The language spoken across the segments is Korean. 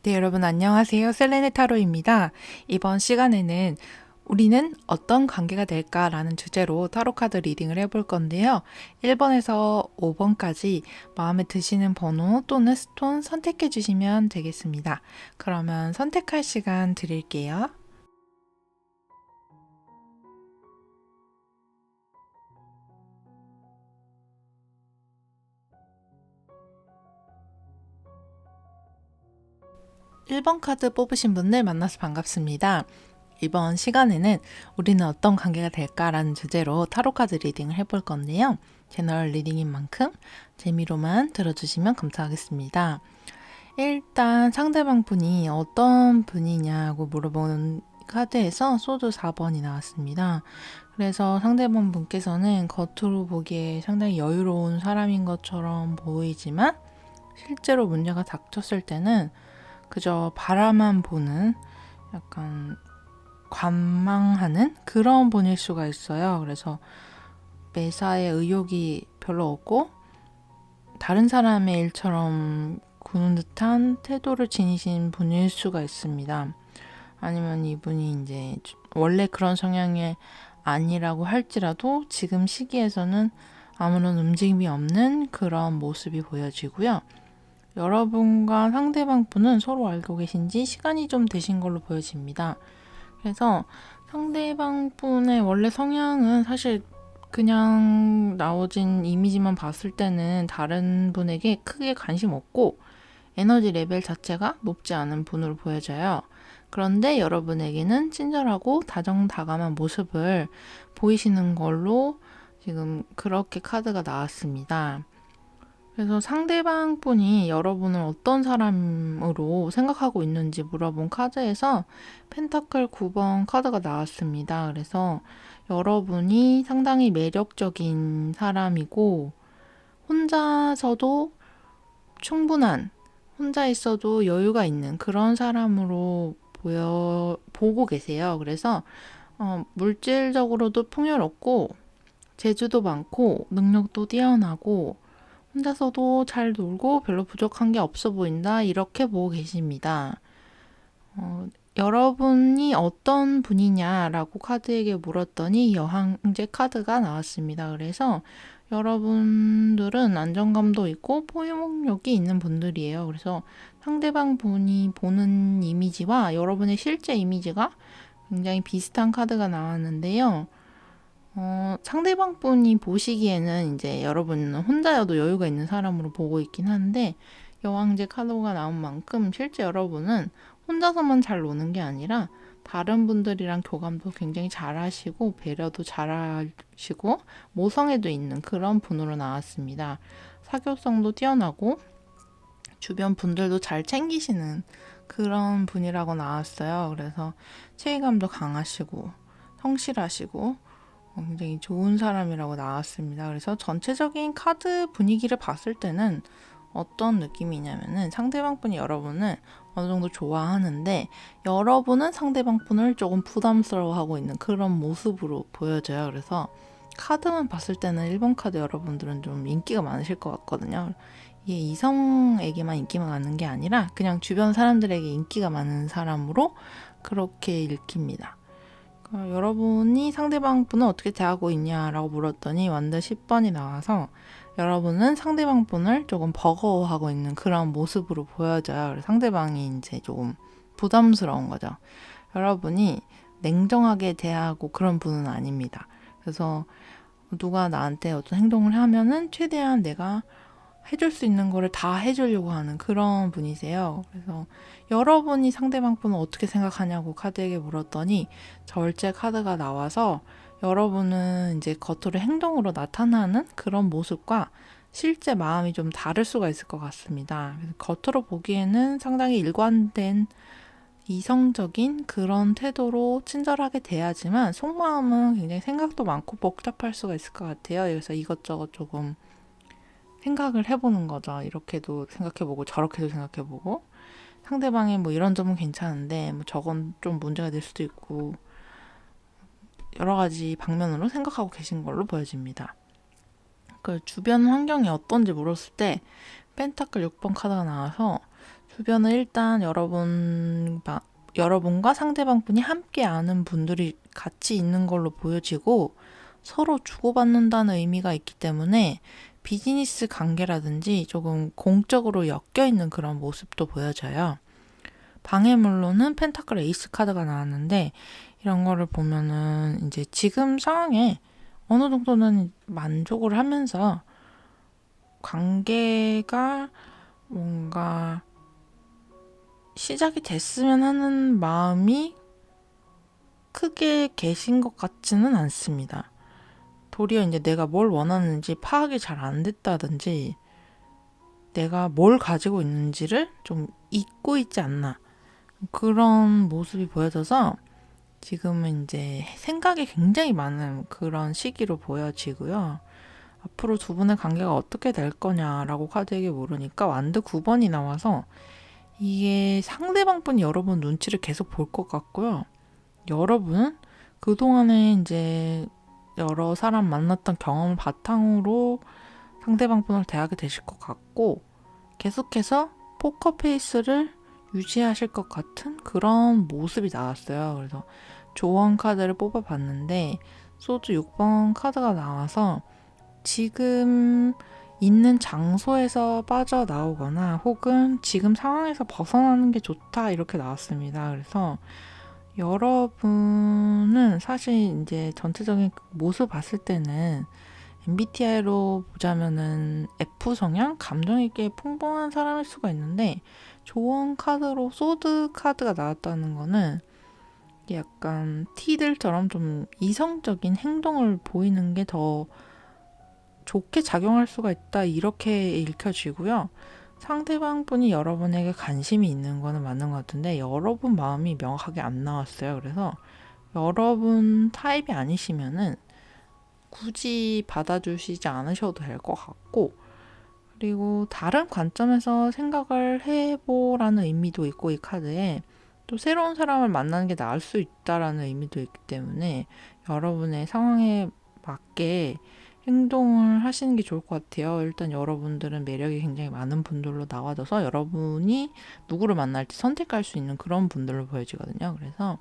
네, 여러분 안녕하세요. 셀레네 타로입니다. 이번 시간에는 우리는 어떤 관계가 될까라는 주제로 타로 카드 리딩을 해볼 건데요. 1번에서 5번까지 마음에 드시는 번호 또는 스톤 선택해 주시면 되겠습니다. 그러면 선택할 시간 드릴게요. (1번) 카드 뽑으신 분들 만나서 반갑습니다. 이번 시간에는 우리는 어떤 관계가 될까라는 주제로 타로 카드 리딩을 해볼 건데요. 제너럴 리딩인 만큼 재미로만 들어주시면 감사하겠습니다. 일단 상대방 분이 어떤 분이냐고 물어보는 카드에서 소드 4번이 나왔습니다. 그래서 상대방 분께서는 겉으로 보기에 상당히 여유로운 사람인 것처럼 보이지만 실제로 문제가 닥쳤을 때는 그저 바라만 보는 약간 관망하는 그런 분일 수가 있어요. 그래서 매사에 의욕이 별로 없고 다른 사람의 일처럼 구는 듯한 태도를 지니신 분일 수가 있습니다. 아니면 이분이 이제 원래 그런 성향이 아니라고 할지라도 지금 시기에서는 아무런 움직임이 없는 그런 모습이 보여지고요. 여러분과 상대방 분은 서로 알고 계신 지 시간이 좀 되신 걸로 보여집니다. 그래서 상대방 분의 원래 성향은 사실 그냥 나오진 이미지만 봤을 때는 다른 분에게 크게 관심 없고 에너지 레벨 자체가 높지 않은 분으로 보여져요. 그런데 여러분에게는 친절하고 다정다감한 모습을 보이시는 걸로 지금 그렇게 카드가 나왔습니다. 그래서 상대방 분이 여러분을 어떤 사람으로 생각하고 있는지 물어본 카드에서 펜타클 9번 카드가 나왔습니다. 그래서 여러분이 상당히 매력적인 사람이고 혼자서도 충분한, 혼자 있어도 여유가 있는 그런 사람으로 보고 계세요. 그래서 물질적으로도 풍요롭고 재주도 많고 능력도 뛰어나고 혼자서도 잘 놀고 별로 부족한 게 없어 보인다. 이렇게 보고 계십니다. 여러분이 어떤 분이냐라고 카드에게 물었더니 여왕제 카드가 나왔습니다. 그래서 여러분들은 안정감도 있고 포용력이 있는 분들이에요. 그래서 상대방 분이 보는 이미지와 여러분의 실제 이미지가 굉장히 비슷한 카드가 나왔는데요. 상대방 분이 보시기에는 이제 여러분은 혼자여도 여유가 있는 사람으로 보고 있긴 한데 여왕제 카드가 나온 만큼 실제 여러분은 혼자서만 잘 노는 게 아니라 다른 분들이랑 교감도 굉장히 잘하시고 배려도 잘하시고 모성애도 있는 그런 분으로 나왔습니다. 사교성도 뛰어나고 주변 분들도 잘 챙기시는 그런 분이라고 나왔어요. 그래서 책임감도 강하시고 성실하시고 굉장히 좋은 사람이라고 나왔습니다. 그래서 전체적인 카드 분위기를 봤을 때는 어떤 느낌이냐면은 상대방 분이 여러분을 어느 정도 좋아하는데 여러분은 상대방 분을 조금 부담스러워하고 있는 그런 모습으로 보여져요. 그래서 카드만 봤을 때는 1번 카드 여러분들은 좀 인기가 많으실 것 같거든요. 이게 이성에게만 인기가 많은 게 아니라 그냥 주변 사람들에게 인기가 많은 사람으로 그렇게 읽힙니다. 여러분이 상대방 분은 어떻게 대하고 있냐라고 물었더니 완전 10번이 나와서 여러분은 상대방 분을 조금 버거워하고 있는 그런 모습으로 보여져요. 그래서 상대방이 이제 조금 부담스러운 거죠. 여러분이 냉정하게 대하고 그런 분은 아닙니다. 그래서 누가 나한테 어떤 행동을 하면은 최대한 내가 해줄 수 있는 거를 다 해주려고 하는 그런 분이세요. 그래서 여러분이 상대방 분을 어떻게 생각하냐고 카드에게 물었더니 절제 카드가 나와서 여러분은 이제 겉으로 행동으로 나타나는 그런 모습과 실제 마음이 좀 다를 수가 있을 것 같습니다. 겉으로 보기에는 상당히 일관된 이성적인 그런 태도로 친절하게 대하지만 속마음은 굉장히 생각도 많고 복잡할 수가 있을 것 같아요. 그래서 이것저것 조금 생각을 해보는 거죠. 이렇게도 생각해보고 저렇게도 생각해보고 상대방의 뭐 이런 점은 괜찮은데 뭐 저건 좀 문제가 될 수도 있고 여러 가지 방면으로 생각하고 계신 걸로 보여집니다. 그 주변 환경이 어떤지 물었을 때 펜타클 6번 카드가 나와서 주변은 일단 여러분과 상대방 분이 함께 아는 분들이 같이 있는 걸로 보여지고 서로 주고받는다는 의미가 있기 때문에 비즈니스 관계라든지 조금 공적으로 엮여 있는 그런 모습도 보여져요. 방해물로는 펜타클 에이스 카드가 나왔는데 이런 거를 보면은 이제 지금 상황에 어느 정도는 만족을 하면서 관계가 뭔가 시작이 됐으면 하는 마음이 크게 계신 것 같지는 않습니다. 도리어 이제 내가 뭘 원하는지 파악이 잘 안 됐다든지 내가 뭘 가지고 있는지를 좀 잊고 있지 않나 그런 모습이 보여져서 지금은 이제 생각이 굉장히 많은 그런 시기로 보여지고요. 앞으로 두 분의 관계가 어떻게 될 거냐라고 카드에게 물으니까 완드 9번이 나와서 이게 상대방 분이 여러분 눈치를 계속 볼 것 같고요. 여러분은 그동안에 이제 여러 사람 만났던 경험을 바탕으로 상대방 분을 대하게 되실 것 같고 계속해서 포커페이스를 유지하실 것 같은 그런 모습이 나왔어요. 그래서 조언 카드를 뽑아봤는데 소드 6번 카드가 나와서 지금 있는 장소에서 빠져나오거나 혹은 지금 상황에서 벗어나는 게 좋다 이렇게 나왔습니다. 그래서 여러분은 사실 이제 전체적인 모습 봤을 때는 MBTI로 보자면은 F 성향, 감정 있게 풍부한 사람일 수가 있는데 조언 카드로 소드 카드가 나왔다는 거는 약간 T들처럼 좀 이성적인 행동을 보이는 게 더 좋게 작용할 수가 있다 이렇게 읽혀지고요. 상대방 분이 여러분에게 관심이 있는 거는 맞는 것 같은데 여러분 마음이 명확하게 안 나왔어요. 그래서 여러분 타입이 아니시면은 굳이 받아주시지 않으셔도 될 것 같고 그리고 다른 관점에서 생각을 해보라는 의미도 있고 이 카드에 또 새로운 사람을 만나는 게 나을 수 있다라는 의미도 있기 때문에 여러분의 상황에 맞게 행동을 하시는 게 좋을 것 같아요. 일단 여러분들은 매력이 굉장히 많은 분들로 나와져서 여러분이 누구를 만날지 선택할 수 있는 그런 분들로 보여지거든요. 그래서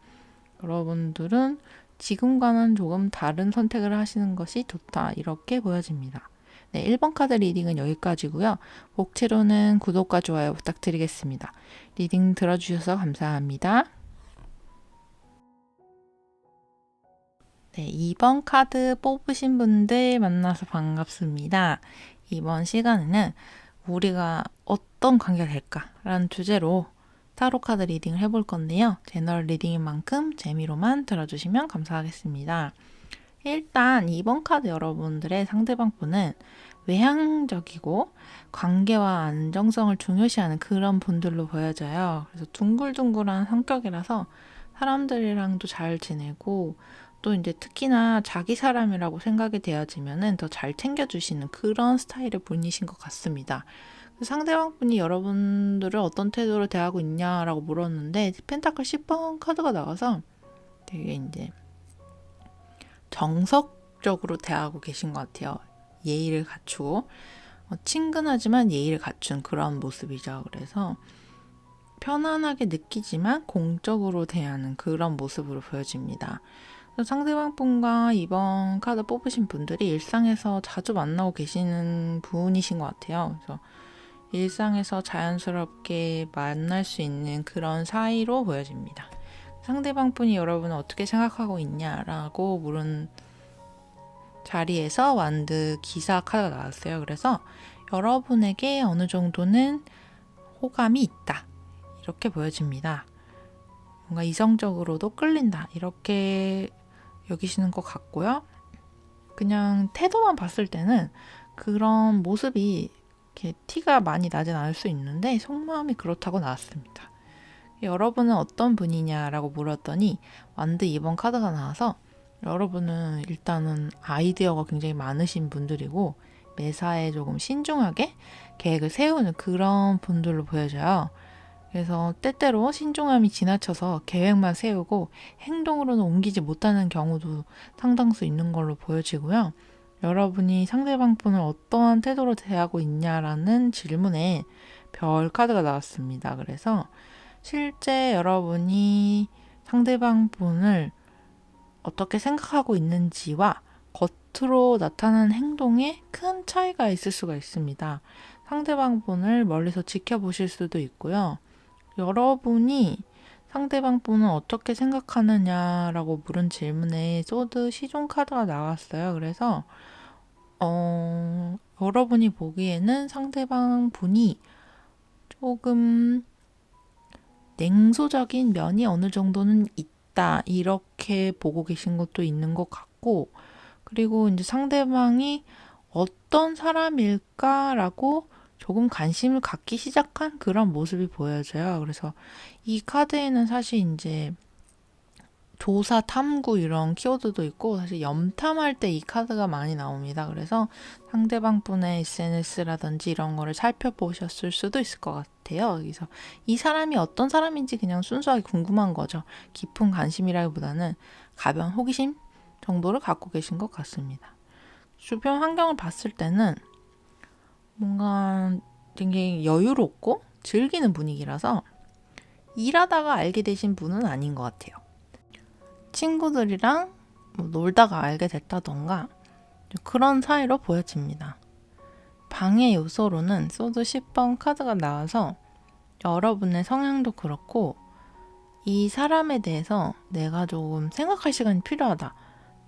여러분들은 지금과는 조금 다른 선택을 하시는 것이 좋다. 이렇게 보여집니다. 네, 1번 카드 리딩은 여기까지고요. 복채로는 구독과 좋아요 부탁드리겠습니다. 리딩 들어주셔서 감사합니다. 네, 2번 카드 뽑으신 분들 만나서 반갑습니다. 이번 시간에는 우리가 어떤 관계가 될까라는 주제로 타로 카드 리딩을 해볼 건데요. 제너럴 리딩인 만큼 재미로만 들어주시면 감사하겠습니다. 일단 2번 카드 여러분들의 상대방 분은 외향적이고 관계와 안정성을 중요시하는 그런 분들로 보여져요. 그래서 둥글둥글한 성격이라서 사람들이랑도 잘 지내고 또 이제 특히나 자기 사람이라고 생각이 되어지면은 더 잘 챙겨주시는 그런 스타일의 분이신 것 같습니다. 상대방 분이 여러분들을 어떤 태도로 대하고 있냐라고 물었는데 펜타클 10번 카드가 나와서 되게 이제 정석적으로 대하고 계신 것 같아요. 예의를 갖추고 친근하지만 예의를 갖춘 그런 모습이죠. 그래서 편안하게 느끼지만 공적으로 대하는 그런 모습으로 보여집니다. 상대방 분과 이번 카드 뽑으신 분들이 일상에서 자주 만나고 계시는 분이신 것 같아요. 그래서 일상에서 자연스럽게 만날 수 있는 그런 사이로 보여집니다. 상대방 분이 여러분을 어떻게 생각하고 있냐라고 물은 자리에서 완드 기사 카드가 나왔어요. 그래서 여러분에게 어느 정도는 호감이 있다. 이렇게 보여집니다. 뭔가 이성적으로도 끌린다. 이렇게 여기시는 것 같고요. 그냥 태도만 봤을 때는 그런 모습이 이렇게 티가 많이 나진 않을 수 있는데 속마음이 그렇다고 나왔습니다. 여러분은 어떤 분이냐라고 물었더니 완드 2번 카드가 나와서 여러분은 일단은 아이디어가 굉장히 많으신 분들이고 매사에 조금 신중하게 계획을 세우는 그런 분들로 보여져요. 그래서 때때로 신중함이 지나쳐서 계획만 세우고 행동으로는 옮기지 못하는 경우도 상당수 있는 걸로 보여지고요. 여러분이 상대방 분을 어떠한 태도로 대하고 있냐라는 질문에 별 카드가 나왔습니다. 그래서 실제 여러분이 상대방 분을 어떻게 생각하고 있는지와 겉으로 나타나는 행동에 큰 차이가 있을 수가 있습니다. 상대방 분을 멀리서 지켜보실 수도 있고요. 여러분이 상대방 분은 어떻게 생각하느냐라고 물은 질문에 소드 시종 카드가 나왔어요. 그래서 여러분이 보기에는 상대방 분이 조금 냉소적인 면이 어느 정도는 있다. 이렇게 보고 계신 것도 있는 것 같고, 그리고 이제 상대방이 어떤 사람일까라고 조금 관심을 갖기 시작한 그런 모습이 보여져요. 그래서 이 카드에는 사실 이제 조사, 탐구 이런 키워드도 있고 사실 염탐할 때 이 카드가 많이 나옵니다. 그래서 상대방 분의 SNS라든지 이런 거를 살펴보셨을 수도 있을 것 같아요. 그래서 이 사람이 어떤 사람인지 그냥 순수하게 궁금한 거죠. 깊은 관심이라기보다는 가벼운 호기심 정도를 갖고 계신 것 같습니다. 주변 환경을 봤을 때는 뭔가 되게 여유롭고 즐기는 분위기라서 일하다가 알게 되신 분은 아닌 것 같아요. 친구들이랑 뭐 놀다가 알게 됐다던가 그런 사이로 보여집니다. 방해 요소로는 소드 10번 카드가 나와서 여러분의 성향도 그렇고 이 사람에 대해서 내가 조금 생각할 시간이 필요하다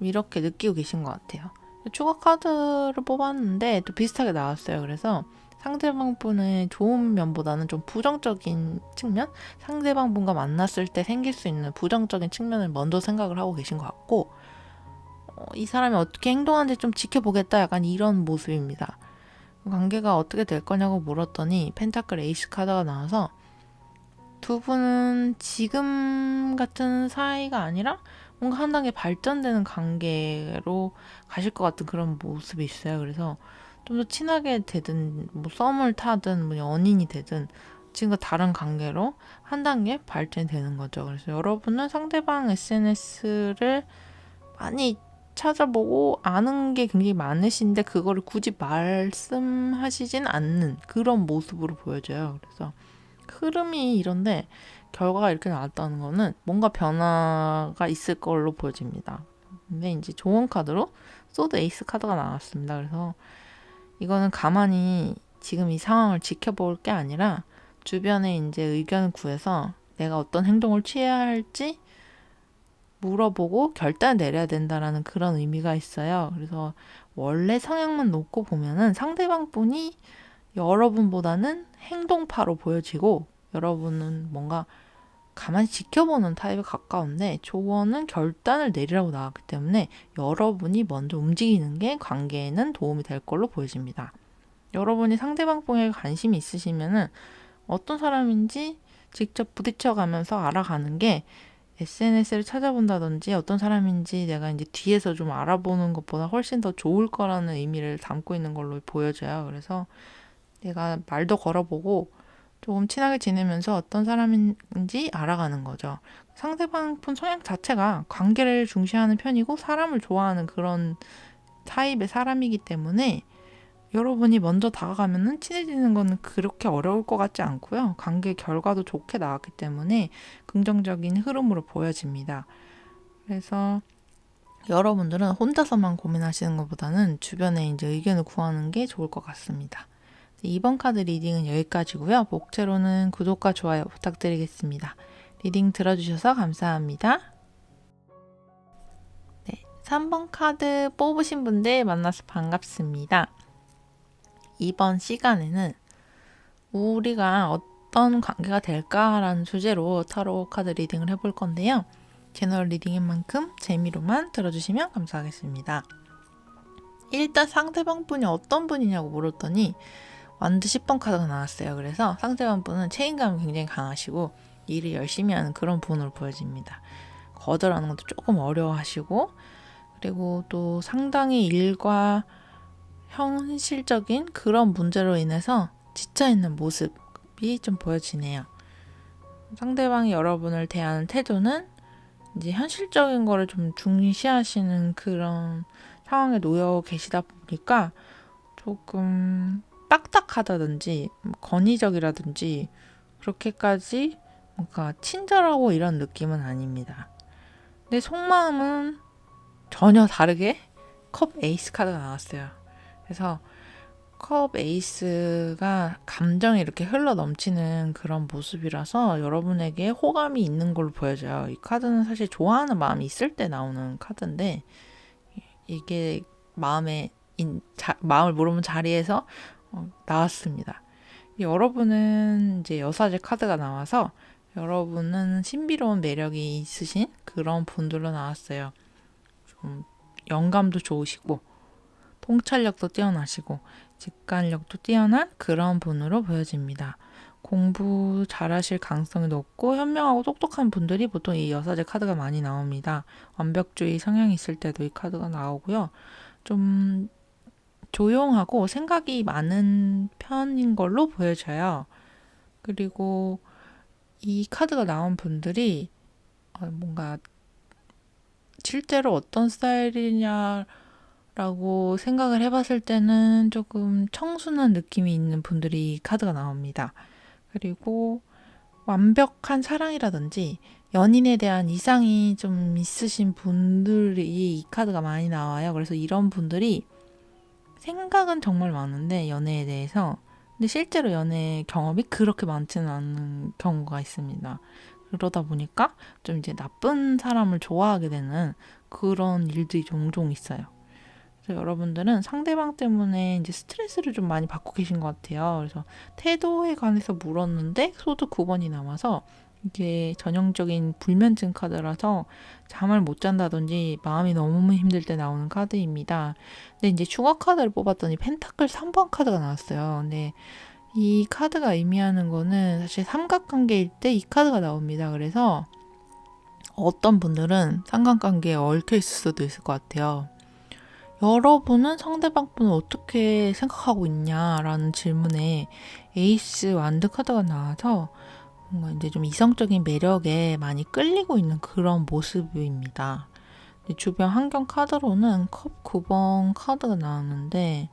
이렇게 느끼고 계신 것 같아요. 추가 카드를 뽑았는데 또 비슷하게 나왔어요. 그래서 상대방 분의 좋은 면보다는 좀 부정적인 측면? 상대방 분과 만났을 때 생길 수 있는 부정적인 측면을 먼저 생각을 하고 계신 것 같고 이 사람이 어떻게 행동하는지 좀 지켜보겠다 약간 이런 모습입니다. 관계가 어떻게 될 거냐고 물었더니 펜타클 에이스 카드가 나와서 두 분은 지금 같은 사이가 아니라 뭔가 한 단계 발전되는 관계로 가실 것 같은 그런 모습이 있어요. 그래서 좀 더 친하게 되든 뭐 썸을 타든 뭐 연인이 되든 지금과 다른 관계로 한 단계 발전이 되는 거죠. 그래서 여러분은 상대방 SNS를 많이 찾아보고 아는 게 굉장히 많으신데 그거를 굳이 말씀하시진 않는 그런 모습으로 보여져요. 그래서 흐름이 이런데 결과가 이렇게 나왔다는 거는 뭔가 변화가 있을 걸로 보여집니다. 근데 이제 좋은 카드로 소드 에이스 카드가 나왔습니다. 그래서 이거는 가만히 지금 이 상황을 지켜볼 게 아니라 주변에 이제 의견을 구해서 내가 어떤 행동을 취해야 할지 물어보고 결단을 내려야 된다라는 그런 의미가 있어요. 그래서 원래 성향만 놓고 보면은 상대방 분이 여러분보다는 행동파로 보여지고 여러분은 뭔가 가만히 지켜보는 타입에 가까운데 조언은 결단을 내리라고 나왔기 때문에 여러분이 먼저 움직이는 게 관계에는 도움이 될 걸로 보여집니다. 여러분이 상대방 분에 관심이 있으시면은 어떤 사람인지 직접 부딪혀가면서 알아가는 게 SNS를 찾아본다든지 어떤 사람인지 내가 이제 뒤에서 좀 알아보는 것보다 훨씬 더 좋을 거라는 의미를 담고 있는 걸로 보여져요. 그래서 내가 말도 걸어보고 조금 친하게 지내면서 어떤 사람인지 알아가는 거죠. 상대방 분 성향 자체가 관계를 중시하는 편이고 사람을 좋아하는 그런 타입의 사람이기 때문에 여러분이 먼저 다가가면은 친해지는 거는 그렇게 어려울 것 같지 않고요. 관계 결과도 좋게 나왔기 때문에 긍정적인 흐름으로 보여집니다. 그래서 여러분들은 혼자서만 고민하시는 것보다는 주변에 이제 의견을 구하는 게 좋을 것 같습니다. 이번 카드 리딩은 여기까지고요. 목차로는 구독과 좋아요 부탁드리겠습니다. 리딩 들어주셔서 감사합니다. 네, 3번 카드 뽑으신 분들 만나서 반갑습니다. 이번 시간에는 우리가 어떤 관계가 될까라는 주제로 타로 카드 리딩을 해볼 건데요. 제너럴 리딩인 만큼 재미로만 들어주시면 감사하겠습니다. 일단 상대방 분이 어떤 분이냐고 물었더니 완드 10번 카드가 나왔어요. 그래서 상대방 분은 책임감이 굉장히 강하시고 일을 열심히 하는 그런 분으로 보여집니다. 거절하는 것도 조금 어려워하시고 그리고 또 상당히 일과 현실적인 그런 문제로 인해서 지쳐있는 모습이 좀 보여지네요. 상대방이 여러분을 대하는 태도는 이제 현실적인 거를 좀 중시하시는 그런 상황에 놓여 계시다 보니까 조금 딱딱하다든지 건의적이라든지 그렇게까지 뭔가 친절하고 이런 느낌은 아닙니다. 근데 속마음은 전혀 다르게 컵 에이스 카드가 나왔어요. 그래서 컵 에이스가 감정이 이렇게 흘러 넘치는 그런 모습이라서 여러분에게 호감이 있는 걸로 보여져요. 이 카드는 사실 좋아하는 마음이 있을 때 나오는 카드인데 이게 마음을 모르는 자리에서 나왔습니다. 여러분은 이제 여사제 카드가 나와서 여러분은 신비로운 매력이 있으신 그런 분들로 나왔어요. 좀 영감도 좋으시고 통찰력도 뛰어나시고 직관력도 뛰어난 그런 분으로 보여집니다. 공부 잘하실 가능성이 높고 현명하고 똑똑한 분들이 보통 이 여사제 카드가 많이 나옵니다. 완벽주의 성향이 있을 때도 이 카드가 나오고요. 좀 조용하고 생각이 많은 편인 걸로 보여져요. 그리고 이 카드가 나온 분들이 뭔가 실제로 어떤 스타일이냐라고 생각을 해봤을 때는 조금 청순한 느낌이 있는 분들이 이 카드가 나옵니다. 그리고 완벽한 사랑이라든지 연인에 대한 이상이 좀 있으신 분들이 이 카드가 많이 나와요. 그래서 이런 분들이 생각은 정말 많은데 연애에 대해서 근데 실제로 연애 경험이 그렇게 많지는 않은 경우가 있습니다. 그러다 보니까 좀 이제 나쁜 사람을 좋아하게 되는 그런 일들이 종종 있어요. 그래서 여러분들은 상대방 때문에 이제 스트레스를 좀 많이 받고 계신 것 같아요. 그래서 태도에 관해서 물었는데 소드 9번이 남아서 이게 전형적인 불면증 카드라서 잠을 못 잔다든지 마음이 너무 힘들 때 나오는 카드입니다. 근데 이제 추가 카드를 뽑았더니 펜타클 3번 카드가 나왔어요. 근데 이 카드가 의미하는 거는 사실 삼각관계일 때 이 카드가 나옵니다. 그래서 어떤 분들은 삼각관계에 얽혀 있을 수도 있을 것 같아요. 여러분은 상대방 분을 어떻게 생각하고 있냐라는 질문에 에이스 완드 카드가 나와서 뭔가 이제 좀 이성적인 매력에 많이 끌리고 있는 그런 모습입니다. 주변 환경 카드로는 컵 9번 카드가 나왔는데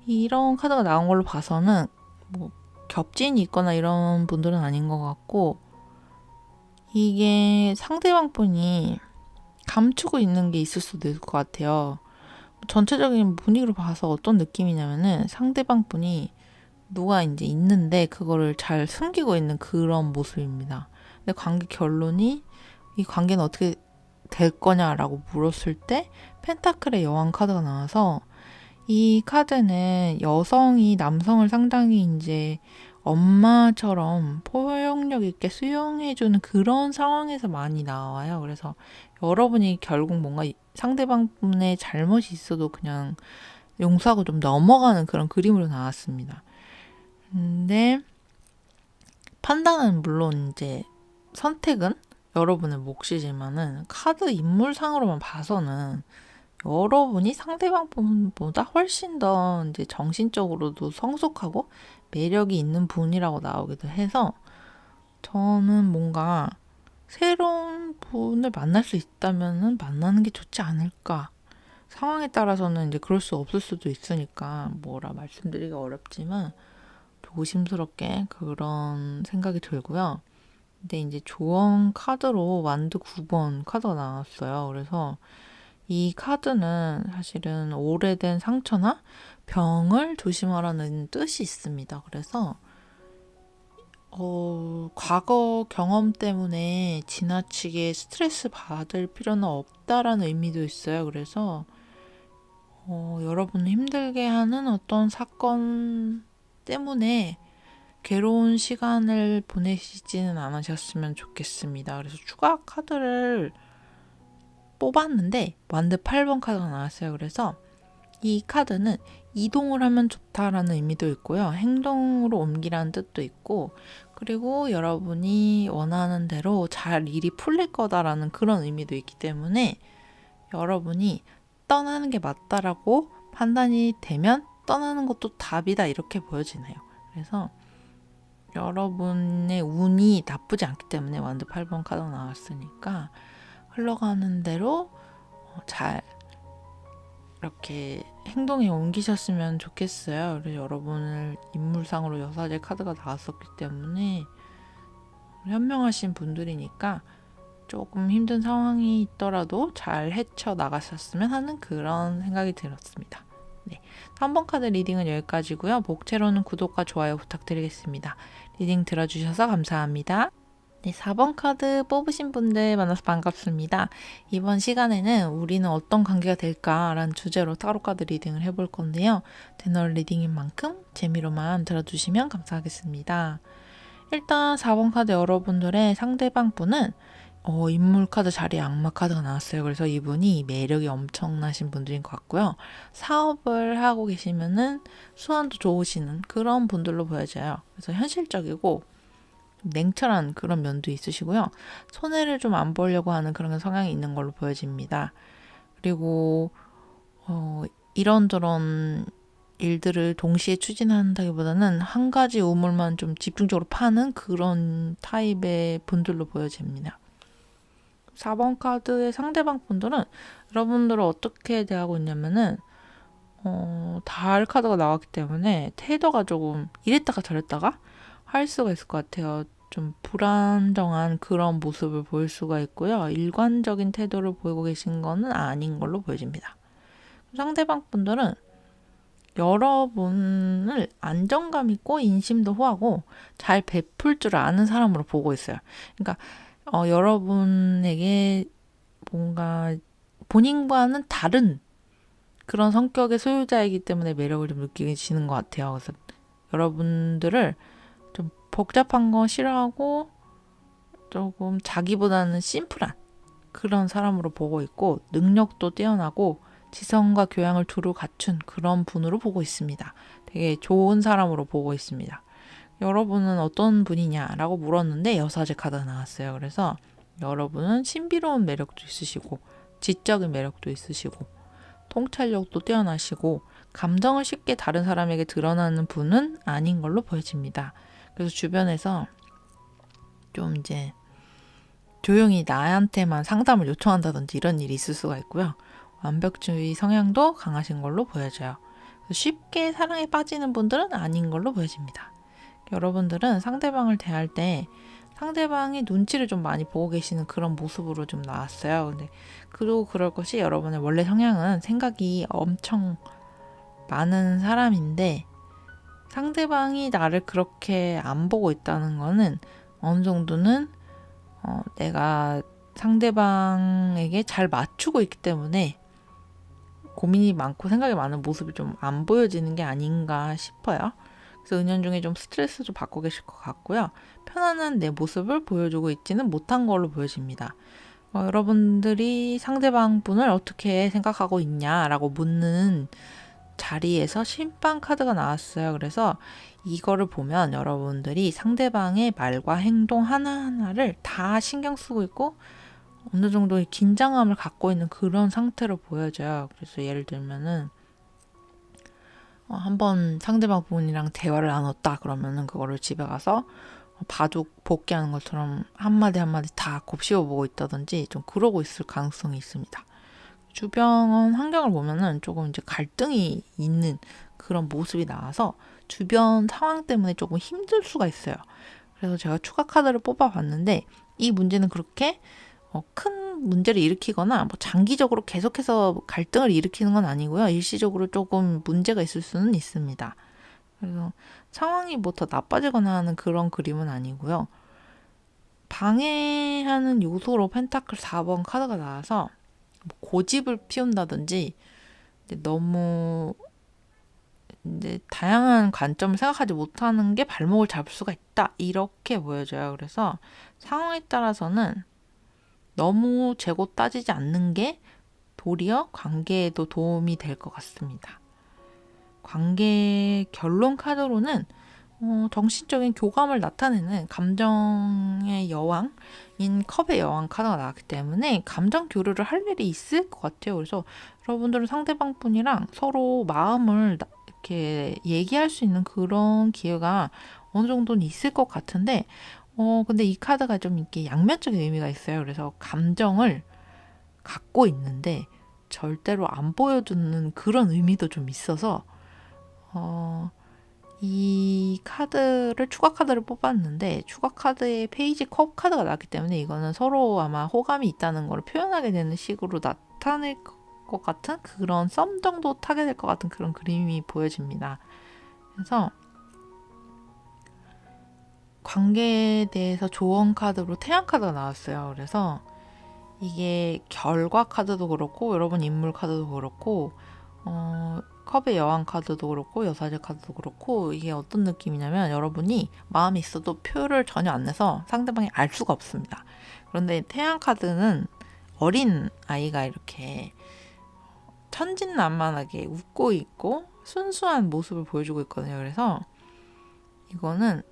이런 카드가 나온 걸로 봐서는 뭐 겹진이 있거나 이런 분들은 아닌 것 같고 이게 상대방 분이 감추고 있는 게 있을 수도 있을 것 같아요. 전체적인 분위기로 봐서 어떤 느낌이냐면은 상대방 분이 누가 이제 있는데 그거를 잘 숨기고 있는 그런 모습입니다. 근데 관계 결론이 이 관계는 어떻게 될 거냐라고 물었을 때 펜타클의 여왕 카드가 나와서 이 카드는 여성이 남성을 상당히 이제 엄마처럼 포용력 있게 수용해주는 그런 상황에서 많이 나와요. 그래서 여러분이 결국 뭔가 상대방 분의 잘못이 있어도 그냥 용서하고 좀 넘어가는 그런 그림으로 나왔습니다. 근데 판단은 물론 이제 선택은 여러분의 몫이지만은 카드 인물상으로만 봐서는 여러분이 상대방 분보다 훨씬 더 이제 정신적으로도 성숙하고 매력이 있는 분이라고 나오기도 해서 저는 뭔가 새로운 분을 만날 수 있다면은 만나는 게 좋지 않을까. 상황에 따라서는 이제 그럴 수 없을 수도 있으니까 뭐라 말씀드리기가 어렵지만 조심스럽게 그런 생각이 들고요. 근데 이제 조언 카드로 완드 9번 카드가 나왔어요. 그래서 이 카드는 사실은 오래된 상처나 병을 조심하라는 뜻이 있습니다. 그래서 과거 경험 때문에 지나치게 스트레스 받을 필요는 없다라는 의미도 있어요. 그래서 여러분을 힘들게 하는 어떤 사건 때문에 괴로운 시간을 보내시지는 않으셨으면 좋겠습니다. 그래서 추가 카드를 뽑았는데 완드 8번 카드가 나왔어요. 그래서 이 카드는 이동을 하면 좋다라는 의미도 있고요. 행동으로 옮기라는 뜻도 있고 그리고 여러분이 원하는 대로 잘 일이 풀릴 거다라는 그런 의미도 있기 때문에 여러분이 떠나는 게 맞다라고 판단이 되면 떠나는 것도 답이다 이렇게 보여지네요. 그래서 여러분의 운이 나쁘지 않기 때문에 완드 8번 카드가 나왔으니까 흘러가는 대로 잘라고 이렇게 행동에 옮기셨으면 좋겠어요. 그래서 여러분을 인물상으로 여사제 카드가 나왔었기 때문에 현명하신 분들이니까 조금 힘든 상황이 있더라도 잘 헤쳐나가셨으면 하는 그런 생각이 들었습니다. 네, 3번 카드 리딩은 여기까지고요. 목채로는 구독과 좋아요 부탁드리겠습니다. 리딩 들어주셔서 감사합니다. 네, 4번 카드 뽑으신 분들 만나서 반갑습니다. 이번 시간에는 우리는 어떤 관계가 될까라는 주제로 타로 카드 리딩을 해볼 건데요. 제너럴 리딩인 만큼 재미로만 들어주시면 감사하겠습니다. 일단 4번 카드 여러분들의 상대방 분은 인물 카드 자리에 악마 카드가 나왔어요. 그래서 이분이 매력이 엄청나신 분들인 것 같고요. 사업을 하고 계시면은 수완도 좋으시는 그런 분들로 보여져요. 그래서 현실적이고 냉철한 그런 면도 있으시고요. 손해를 좀 안 보려고 하는 그런 성향이 있는 걸로 보여집니다. 그리고 이런저런 일들을 동시에 추진한다기보다는 한 가지 우물만 좀 집중적으로 파는 그런 타입의 분들로 보여집니다. 4번 카드의 상대방 분들은 여러분들을 어떻게 대하고 있냐면은 달 카드가 나왔기 때문에 태도가 조금 이랬다가 저랬다가 할 수가 있을 것 같아요. 좀 불안정한 그런 모습을 보일 수가 있고요. 일관적인 태도를 보이고 계신 거는 아닌 걸로 보여집니다. 상대방 분들은 여러분을 안정감 있고 인심도 호하고 잘 베풀 줄 아는 사람으로 보고 있어요. 그러니까 여러분에게 뭔가 본인과는 다른 그런 성격의 소유자이기 때문에 매력을 좀 느끼시는 것 같아요. 그래서 여러분들을 좀 복잡한 거 싫어하고 조금 자기보다는 심플한 그런 사람으로 보고 있고 능력도 뛰어나고 지성과 교양을 두루 갖춘 그런 분으로 보고 있습니다. 되게 좋은 사람으로 보고 있습니다. 여러분은 어떤 분이냐라고 물었는데 여사제 카드가 나왔어요. 그래서 여러분은 신비로운 매력도 있으시고 지적인 매력도 있으시고 통찰력도 뛰어나시고 감정을 쉽게 다른 사람에게 드러나는 분은 아닌 걸로 보여집니다. 그래서 주변에서 좀 이제 조용히 나한테만 상담을 요청한다든지 이런 일이 있을 수가 있고요. 완벽주의 성향도 강하신 걸로 보여져요. 쉽게 사랑에 빠지는 분들은 아닌 걸로 보여집니다. 여러분들은 상대방을 대할 때 상대방이 눈치를 좀 많이 보고 계시는 그런 모습으로 좀 나왔어요. 근데 그리고 그럴 것이 여러분의 원래 성향은 생각이 엄청 많은 사람인데 상대방이 나를 그렇게 안 보고 있다는 거는 어느 정도는 내가 상대방에게 잘 맞추고 있기 때문에 고민이 많고 생각이 많은 모습이 좀 안 보여지는 게 아닌가 싶어요. 그래서 은연중에 좀 스트레스도 받고 계실 것 같고요. 편안한 내 모습을 보여주고 있지는 못한 걸로 보여집니다. 여러분들이 상대방 분을 어떻게 생각하고 있냐라고 묻는 자리에서 심판 카드가 나왔어요. 그래서 이거를 보면 여러분들이 상대방의 말과 행동 하나하나를 다 신경 쓰고 있고 어느 정도의 긴장감을 갖고 있는 그런 상태로 보여져요. 그래서 예를 들면은 한번 상대방 분이랑 대화를 나눴다 그러면은 그거를 집에 가서 바둑 복귀하는 것처럼 한마디 한마디 다 곱씹어보고 있다든지 좀 그러고 있을 가능성이 있습니다. 주변 환경을 보면은 조금 이제 갈등이 있는 그런 모습이 나와서 주변 상황 때문에 조금 힘들 수가 있어요. 그래서 제가 추가 카드를 뽑아봤는데 이 문제는 그렇게 큰 문제를 일으키거나 뭐 장기적으로 계속해서 갈등을 일으키는 건 아니고요. 일시적으로 조금 문제가 있을 수는 있습니다. 그래서 상황이 뭐 더 나빠지거나 하는 그런 그림은 아니고요. 방해하는 요소로 펜타클 4번 카드가 나와서 고집을 피운다든지 너무 이제 다양한 관점을 생각하지 못하는 게 발목을 잡을 수가 있다. 이렇게 보여져요. 그래서 상황에 따라서는 너무 재고 따지지 않는 게 도리어 관계에도 도움이 될 것 같습니다. 관계 결론 카드로는 정신적인 교감을 나타내는 감정의 여왕인 컵의 여왕 카드가 나왔기 때문에 감정 교류를 할 일이 있을 것 같아요. 그래서 여러분들은 상대방 분이랑 서로 마음을 이렇게 얘기할 수 있는 그런 기회가 어느 정도는 있을 것 같은데 근데 이 카드가 좀 이렇게 양면적인 의미가 있어요. 그래서 감정을 갖고 있는데 절대로 안 보여주는 그런 의미도 좀 있어서 이 카드를 추가 카드를 뽑았는데 추가 카드에 페이지 컵 카드가 나왔기 때문에 이거는 서로 아마 호감이 있다는 걸 표현하게 되는 식으로 나타낼 것 같은 그런 썸 정도 타게 될 것 같은 그런 그림이 보여집니다. 그래서 관계에 대해서 조언 카드로 태양 카드가 나왔어요. 그래서 이게 결과 카드도 그렇고 여러분 인물 카드도 그렇고 컵의 여왕 카드도 그렇고 여사제 카드도 그렇고 이게 어떤 느낌이냐면 여러분이 마음이 있어도 표를 전혀 안 내서 상대방이 알 수가 없습니다. 그런데 태양 카드는 어린 아이가 이렇게 천진난만하게 웃고 있고 순수한 모습을 보여주고 있거든요. 그래서 이거는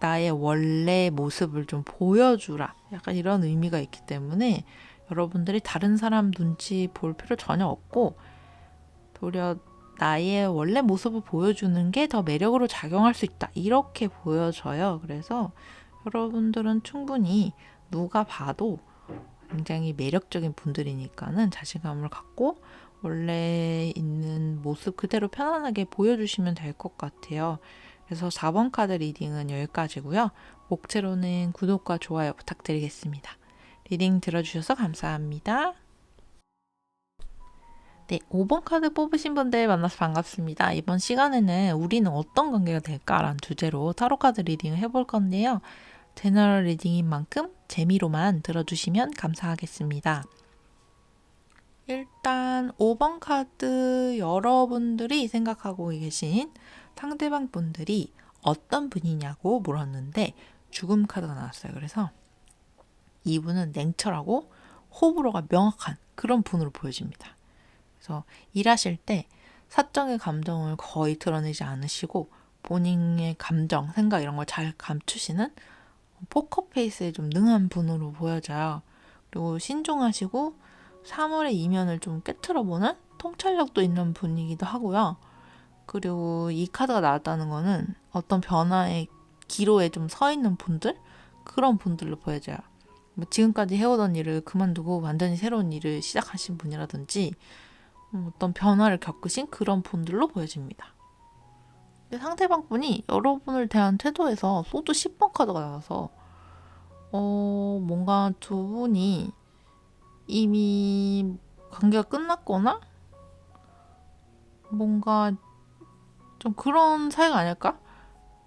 나의 원래 모습을 좀 보여주라. 약간 이런 의미가 있기 때문에 여러분들이 다른 사람 눈치 볼 필요 전혀 없고 도리어 나의 원래 모습을 보여주는 게 더 매력으로 작용할 수 있다. 이렇게 보여져요. 그래서 여러분들은 충분히 누가 봐도 굉장히 매력적인 분들이니까는 자신감을 갖고 원래 있는 모습 그대로 편안하게 보여주시면 될 것 같아요. 그래서 4번 카드 리딩은 여기까지고요. 목차로는 구독과 좋아요 부탁드리겠습니다. 리딩 들어주셔서 감사합니다. 네, 5번 카드 뽑으신 분들 만나서 반갑습니다. 이번 시간에는 우리는 어떤 관계가 될까라는 주제로 타로 카드 리딩을 해볼 건데요. 제너럴 리딩인 만큼 재미로만 들어주시면 감사하겠습니다. 일단 5번 카드 여러분들이 생각하고 계신 상대방 분들이 어떤 분이냐고 물었는데 죽음 카드가 나왔어요. 그래서 이분은 냉철하고 호불호가 명확한 그런 분으로 보여집니다. 그래서 일하실 때 사적인 감정을 거의 드러내지 않으시고 본인의 감정, 생각 이런 걸 잘 감추시는 포커페이스에 좀 능한 분으로 보여져요. 그리고 신중하시고 사물의 이면을 좀 깨트려보는 통찰력도 있는 분이기도 하고요. 그리고 이 카드가 나왔다는 거는 어떤 변화의 기로에 좀 서 있는 분들? 그런 분들로 보여져요. 뭐 지금까지 해오던 일을 그만두고 완전히 새로운 일을 시작하신 분이라든지 어떤 변화를 겪으신 그런 분들로 보여집니다. 근데 상대방 분이 여러분을 대한 태도에서 소드 10번 카드가 나와서 뭔가 두 분이 이미 관계가 끝났거나 뭔가 좀 그런 사이가 아닐까?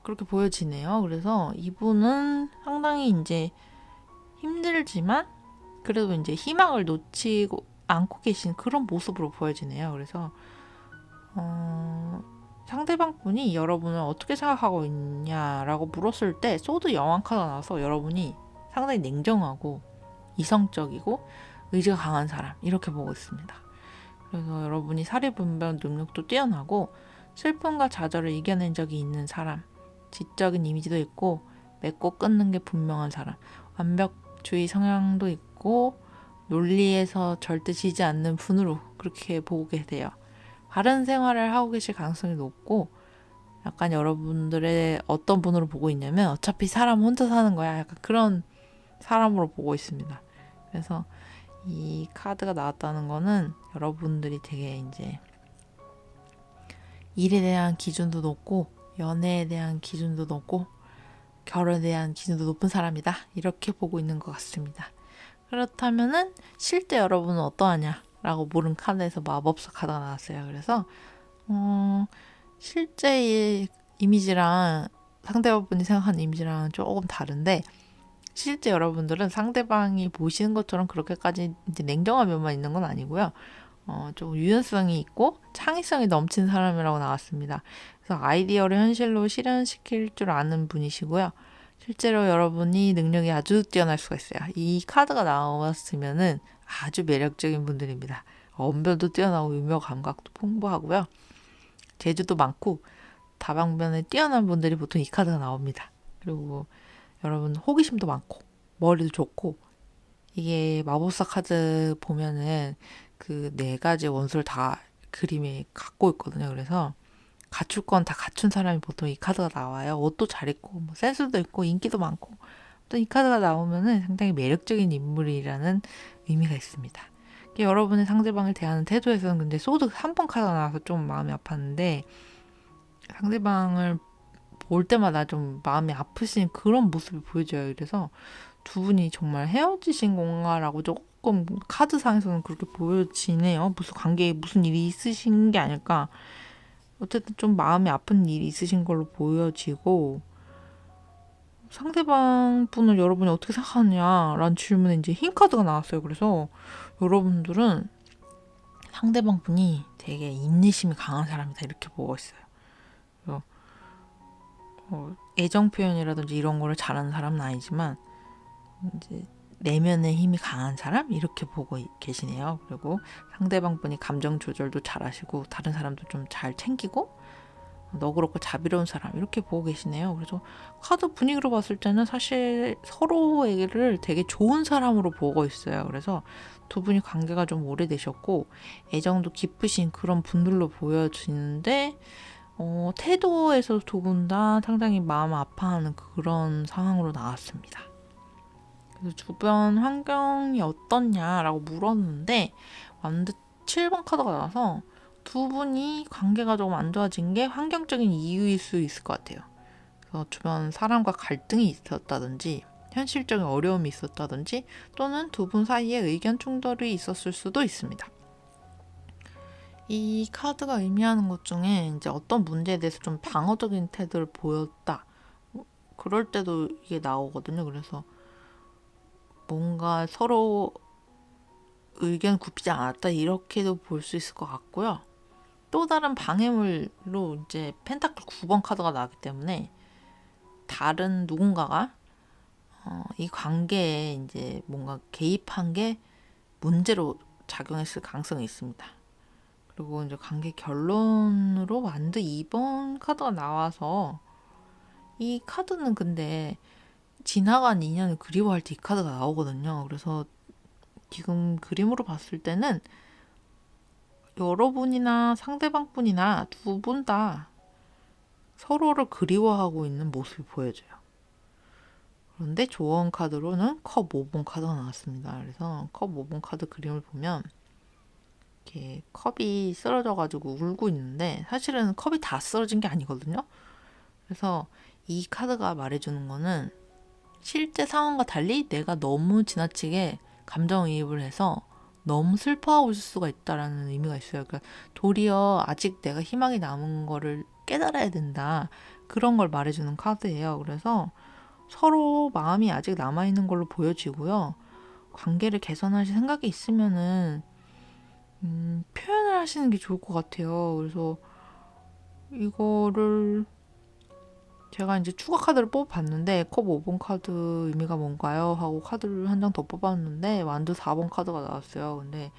그렇게 보여지네요. 그래서 이분은 상당히 이제 힘들지만 그래도 이제 희망을 놓치고 않고 계신 그런 모습으로 보여지네요. 그래서 상대방 분이 여러분을 어떻게 생각하고 있냐라고 물었을 때 소드 여왕 카드가 나와서 여러분이 상당히 냉정하고 이성적이고 의지가 강한 사람 이렇게 보고 있습니다. 그래서 여러분이 사리분별 능력도 뛰어나고 슬픔과 좌절을 이겨낸 적이 있는 사람, 지적인 이미지도 있고 맺고 끊는 게 분명한 사람, 완벽주의 성향도 있고 논리에서 절대 지지 않는 분으로 그렇게 보게 돼요. 바른 생활을 하고 계실 가능성이 높고 약간 여러분들의 어떤 분으로 보고 있냐면 어차피 사람 혼자 사는 거야. 약간 그런 사람으로 보고 있습니다. 그래서 이 카드가 나왔다는 거는 여러분들이 되게 이제 일에 대한 기준도 높고 연애에 대한 기준도 높고 결혼에 대한 기준도 높은 사람이다. 이렇게 보고 있는 것 같습니다. 그렇다면은 실제 여러분은 어떠하냐? 라고 물은 카드에서 마법사 카드가 나왔어요. 그래서 실제의 이미지랑 상대방분이 생각하는 이미지랑 조금 다른데 실제 여러분들은 상대방이 보시는 것처럼 그렇게까지 이제 냉정한 면만 있는 건 아니고요. 좀 유연성이 있고 창의성이 넘치는 사람이라고 나왔습니다. 그래서 아이디어를 현실로 실현시킬 줄 아는 분이시고요. 실제로 여러분이 능력이 아주 뛰어날 수가 있어요. 이 카드가 나왔으면은 아주 매력적인 분들입니다. 언변도 뛰어나고 유머 감각도 풍부하고요. 재주도 많고 다방면에 뛰어난 분들이 보통 이 카드가 나옵니다. 그리고 여러분 호기심도 많고 머리도 좋고 이게 마법사 카드 보면은 그 4가지 원소를 다 그림에 갖고 있거든요. 그래서 갖출 건 다 갖춘 사람이 보통 이 카드가 나와요. 옷도 잘 입고 뭐 센스도 있고 인기도 많고 또 이 카드가 나오면은 상당히 매력적인 인물이라는 의미가 있습니다. 여러분의 상대방을 대하는 태도에서는 근데 소드 3번 카드가 나와서 좀 마음이 아팠는데, 상대방을 볼 때마다 좀 마음이 아프신 그런 모습이 보여져요. 그래서 두 분이 정말 헤어지신 건가라고 조금 카드상에서는 그렇게 보여지네요. 무슨 관계에 무슨 일이 있으신 게 아닐까. 어쨌든 좀 마음이 아픈 일이 있으신 걸로 보여지고, 상대방 분을 여러분이 어떻게 생각하느냐라는 질문에 이제 흰 카드가 나왔어요. 그래서 여러분들은 상대방 분이 되게 인내심이 강한 사람이다 이렇게 보고 있어요. 그래서 애정 표현이라든지 이런 거를 잘하는 사람은 아니지만 이제 내면의 힘이 강한 사람 이렇게 보고 계시네요. 그리고 상대방 분이 감정 조절도 잘하시고 다른 사람도 좀 잘 챙기고 너그럽고 자비로운 사람 이렇게 보고 계시네요. 그래서 카드 분위기로 봤을 때는 사실 서로를 되게 좋은 사람으로 보고 있어요. 그래서 두 분이 관계가 좀 오래되셨고 애정도 깊으신 그런 분들로 보여지는데 태도에서 두 분 다 상당히 마음 아파하는 그런 상황으로 나왔습니다. 그래서 주변 환경이 어떻냐라고 물었는데 완드 7번 카드가 나와서 두 분이 관계가 조금 안 좋아진 게 환경적인 이유일 수 있을 것 같아요. 그래서 주변 사람과 갈등이 있었다든지 현실적인 어려움이 있었다든지 또는 두 분 사이에 의견 충돌이 있었을 수도 있습니다. 이 카드가 의미하는 것 중에 이제 어떤 문제에 대해서 좀 방어적인 태도를 보였다. 그럴 때도 이게 나오거든요. 그래서 뭔가 서로 의견 굽히지 않았다 이렇게도 볼 수 있을 것 같고요. 또 다른 방해물로 이제 펜타클 9번 카드가 나왔기 때문에 다른 누군가가 이 관계에 이제 뭔가 개입한 게 문제로 작용했을 가능성이 있습니다. 그리고 이제 관계 결론으로 완드 2번 카드가 나와서 이 카드는 근데 지나간 인연을 그리워할 때 이 카드가 나오거든요. 그래서 지금 그림으로 봤을 때는 여러분이나 상대방 분이나 두 분 다 서로를 그리워하고 있는 모습이 보여져요. 그런데 조언 카드로는 컵 5번 카드가 나왔습니다. 그래서 컵 5번 카드 그림을 보면 이렇게 컵이 쓰러져가지고 울고 있는데 사실은 컵이 다 쓰러진 게 아니거든요. 그래서 이 카드가 말해주는 거는 실제 상황과 달리 내가 너무 지나치게 감정이입을 해서 너무 슬퍼하고 있을 수가 있다라는 의미가 있어요. 그러니까 도리어 아직 내가 희망이 남은 거를 깨달아야 된다. 그런 걸 말해주는 카드예요. 그래서 서로 마음이 아직 남아있는 걸로 보여지고요. 관계를 개선하실 생각이 있으면은 표현을 하시는 게 좋을 것 같아요. 그래서 이거를 제가 이제 추가 카드를 뽑아봤는데 컵 5번 카드 의미가 뭔가요? 하고 카드를 한 장 더 뽑았는데 완드 4번 카드가 나왔어요. 근데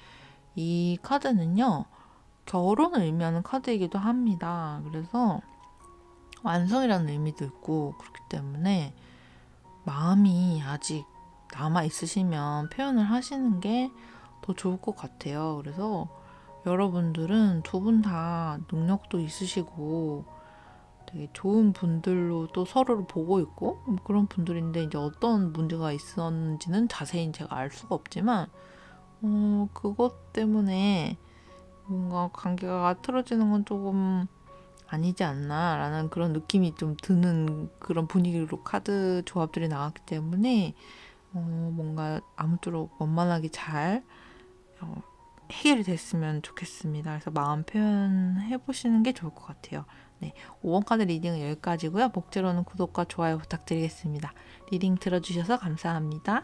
이 카드는요. 결혼을 의미하는 카드이기도 합니다. 그래서 완성이라는 의미도 있고 그렇기 때문에 마음이 아직 남아 있으시면 표현을 하시는 게 더 좋을 것 같아요. 그래서 여러분들은 두 분 다 능력도 있으시고 되게 좋은 분들로 또 서로를 보고 있고 그런 분들인데 이제 어떤 문제가 있었는지는 자세히 제가 알 수가 없지만 그것 때문에 뭔가 관계가 틀어지는 건 조금 아니지 않나라는 그런 느낌이 좀 드는 그런 분위기로 카드 조합들이 나왔기 때문에 뭔가 아무쪼록 원만하게 잘 해결이 됐으면 좋겠습니다. 그래서 마음 표현해 보시는 게 좋을 것 같아요. 네, 5번 카드 리딩은 여기까지고요. 목재로는 구독과 좋아요 부탁드리겠습니다. 리딩 들어주셔서 감사합니다.